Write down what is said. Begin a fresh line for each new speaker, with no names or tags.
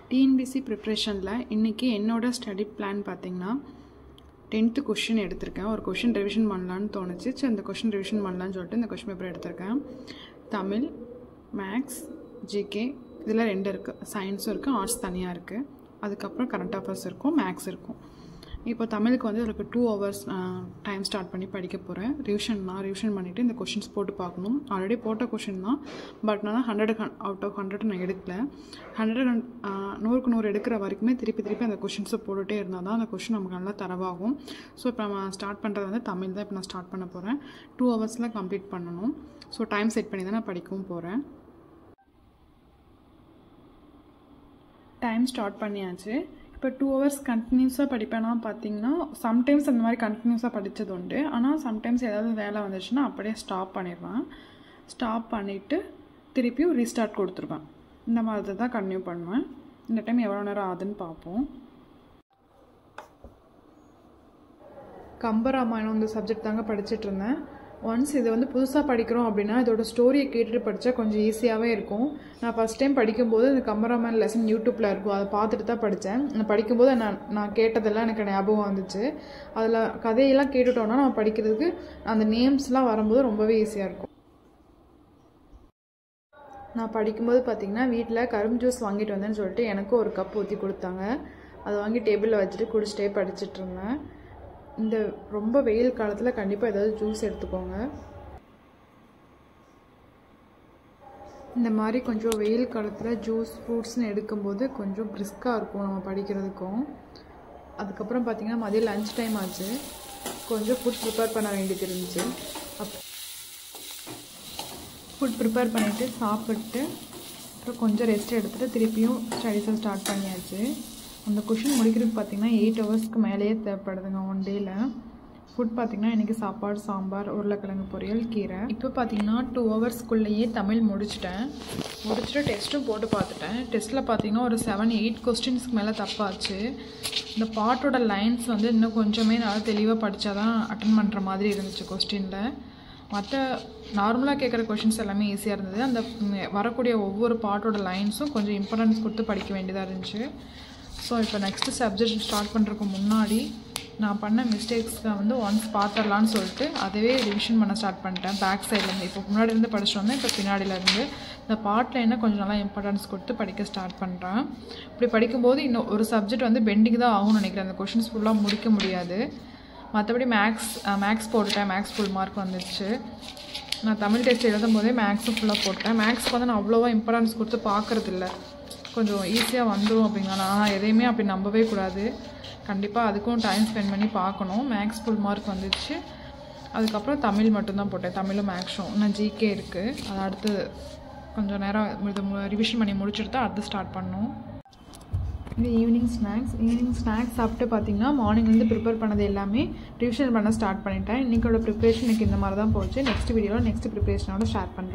TNPSC ப்ரிப்ரேஷனில் இன்றைக்கி என்னோட study plan பார்த்திங்கன்னா 10th கொஷின் எடுத்திருக்கேன். ஒரு கொஷின் ரிவிஷன் பண்ணலான்னு தோணுச்சு. சரி, அந்த கொஷின் ரிவிஷன் பண்ணலான்னு சொல்லிட்டு இந்த கொஷின் பேப்பர் எடுத்திருக்கேன். தமிழ், மேக்ஸ், ஜிகே இதில் 2 இருக்குது. சயின்ஸும் இருக்குது, ஆர்ட்ஸ் தனியாக இருக்குது. அதுக்கப்புறம் கரண்ட் அஃபேர்ஸ் இருக்கும், மேக்ஸ் இருக்கும். இப்போ தமிழுக்கு வந்து எனக்கு 2 hours டைம் ஸ்டார்ட் பண்ணி படிக்க போகிறேன். ரிவிஷன் பண்ணிவிட்டு இந்த கொஷின்ஸ் போட்டு பார்க்கணும். ஆல்ரெடி போட்ட கொஷின் தான், பட் நான் 100 out of 100 நான் எடுக்கல. 100க்கு 100 எடுக்கிற வரைக்குமே திருப்பி அந்த கொஷின்ஸை போட்டுகிட்டே இருந்தால் தான் அந்த கொஷின் நமக்கு நல்லா தரவாகும். ஸோ இப்போ நம்ம ஸ்டார்ட் பண்ணுறது வந்து தமிழ் தான் இப்போ நான் ஸ்டார்ட் பண்ண போகிறேன். 2 hours கம்ப்ளீட் பண்ணணும். ஸோ டைம் செட் பண்ணி தான் நான் படிக்கவும் போகிறேன். டைம் ஸ்டார்ட் பண்ணியாச்சு. இப்போ 2 hours கண்டினியூஸாக படிப்பேன்னா பார்த்தீங்கன்னா சம்டைம்ஸ் அந்த மாதிரி கண்டினியூஸாக படித்தது உண்டு. ஆனால் சம்டைம்ஸ் ஏதாவது வேலை வந்துச்சுன்னா அப்படியே ஸ்டாப் பண்ணிடுவேன். ஸ்டாப் பண்ணிவிட்டு திருப்பியும் ரீஸ்டார்ட் கொடுத்துருவேன். இந்த மாதிரி தான் கண்டினியூ பண்ணுவேன். இந்த டைம் எவ்வளோ நேரம் ஆகுதுன்னு பார்ப்போம். கம்பராமாயணம் இந்த சப்ஜெக்ட் தாங்க படிச்சுட்டு இருந்தேன். ஒன்ஸ் இது வந்து புதுசாக படிக்கிறோம் அப்படின்னா இதோட ஸ்டோரியை கேட்டுட்டு படித்தா கொஞ்சம் ஈஸியாகவே இருக்கும். நான் ஃபஸ்ட் டைம் படிக்கும்போது இந்த கம்பராமாயணம் லெசன் யூடியூப்பில் இருக்கும், அதை பார்த்துட்டு தான் படித்தேன். நான் படிக்கும்போது நான் கேட்டதெல்லாம் எனக்கு ஞாபகம் வந்துச்சு. அதில் கதையெல்லாம் கேட்டுட்டோன்னா நம்ம படிக்கிறதுக்கு அந்த நேம்ஸ்லாம் வரும்போது ரொம்பவே ஈஸியாக இருக்கும். நான் படிக்கும்போது பார்த்திங்கன்னா வீட்டில் கரும்பு ஜூஸ் வாங்கிட்டு வந்தேன்னு சொல்லிட்டு எனக்கும் ஒரு கப் ஊற்றி கொடுத்தாங்க. அதை வாங்கி டேபிளில் வச்சுட்டு குடிச்சிட்டே படிச்சுட்டு இருந்தேன். இந்த ரொம்ப வெயில் காலத்தில் கண்டிப்பாக ஏதாவது ஜூஸ் எடுத்துக்கோங்க. இந்த மாதிரி கொஞ்சம் வெயில் காலத்தில் ஜூஸ் ஃப்ரூட்ஸ்னு எடுக்கும்போது கொஞ்சம் பிரிஸ்காக இருக்கும் நம்ம படிக்கிறதுக்கும். அதுக்கப்புறம் பார்த்திங்கன்னா மதியம் லஞ்ச் டைம் ஆச்சு. கொஞ்சம் ஃபுட் ப்ரிப்பேர் பண்ண வேண்டியது இருந்துச்சு. ஃபுட் ப்ரிப்பேர் பண்ணிவிட்டு சாப்பிட்டு அப்புறம் கொஞ்சம் ரெஸ்ட் எடுத்துகிட்டு திருப்பியும் ஸ்டடீஸை ஸ்டார்ட் பண்ணியாச்சு. அந்த கொஷின் முடிக்கிறதுக்கு பார்த்திங்கன்னா 8 hours மேலேயே தேவைப்படுதுங்க ஒன் டேயில். ஃபுட் பார்த்திங்கன்னா இன்றைக்கி சாப்பாடு, சாம்பார், உருளைக்கிழங்கு பொரியல், கீரை. இப்போ பார்த்திங்கன்னா 2 hours தமிழ் முடிச்சுட்டு டெஸ்ட்டும் போட்டு பார்த்துட்டேன். டெஸ்ட்டில் பார்த்திங்கன்னா ஒரு 7-8 கொஸ்டின்ஸ்க்கு மேலே தப்பாச்சு. இந்த பாட்டோட லைன்ஸ் வந்து இன்னும் கொஞ்சமே நல்லா தெளிவாக படித்தா தான் அட்டன் பண்ணுற மாதிரி இருந்துச்சு கொஸ்டினில். மற்ற நார்மலாக கேட்குற கொஷின்ஸ் எல்லாமே ஈஸியாக இருந்தது. அந்த வரக்கூடிய ஒவ்வொரு பாட்டோட லைன்ஸும் கொஞ்சம் இம்பார்ட்டன்ஸ் கொடுத்து படிக்க வேண்டியதாக இருந்துச்சு. ஸோ இப்போ நெக்ஸ்ட்டு சப்ஜெக்ட் ஸ்டார்ட் பண்ணுறதுக்கு முன்னாடி நான் பண்ண மிஸ்டேக்ஸ்க்கு வந்து ஒன்ஸ் பார்த்துடலான்னு சொல்லிட்டு அதுவே ரிவிஷன் பண்ண ஸ்டார்ட் பண்ணிட்டேன். பேக் சைட்லேருந்து இப்போ முன்னாடி இருந்து படிச்சுட்டு வந்தேன். இப்போ பின்னாடியிலேருந்து இந்த பார்ட்டில் என்ன கொஞ்சம் நல்லா இம்பார்ட்டன்ஸ் கொடுத்து படிக்க ஸ்டார்ட் பண்ணுறேன். இப்படி படிக்கும்போது இன்னும் ஒரு சப்ஜெக்ட் வந்து பெண்டிங் தான் ஆகும்னு நினைக்கிறேன். அந்த கொஷின்ஸ் ஃபுல்லாக முடிக்க முடியாது. மற்றபடி மேக்ஸ் போட்டுட்டேன். மேக்ஸ் ஃபுல் மார்க் வந்துடுச்சு. நான் தமிழ் டெஸ்ட் எழுதும் போதே மேக்ஸும் ஃபுல்லாக போட்டேன். மேக்ஸ்க்கு வந்து நான் அவ்வளோவா இம்பார்ட்டன்ஸ் கொடுத்து பார்க்குறதில்ல. கொஞ்சம் ஈஸியாக வந்துடும் அப்படிங்களா. நான் எதையுமே அப்படி நம்பவே கூடாது. கண்டிப்பாக அதுக்கும் டைம் ஸ்பெண்ட் பண்ணி பார்க்கணும். மேக்ஸ் ஃபுல் மார்க் வந்துடுச்சு. அதுக்கப்புறம் தமிழ் மட்டும்தான் போட்டேன். தமிழும் மேக்ஸும் இன்னும் ஜிகே இருக்குது. அதை அடுத்து கொஞ்சம் நேரம் ரிவிஷன் பண்ணி முடிச்சுட்டு தான் அடுத்து ஸ்டார்ட் பண்ணணும். இது ஈவினிங் ஸ்நாக்ஸ் சாப்பிட்டு பார்த்திங்கன்னா மார்னிங்லேருந்து ப்ரிப்பேர் பண்ணது எல்லாமே ரிவிஷன் பண்ண ஸ்டார்ட் பண்ணிட்டேன். இன்றைக்கோட ப்ரிப்ரேஷன் எனக்கு இந்த மாதிரி தான் போச்சு. நெக்ஸ்ட் வீடியோவில் நெக்ஸ்ட் ப்ரிப்ரேஷனோட ஷேர் பண்ணுறேன்.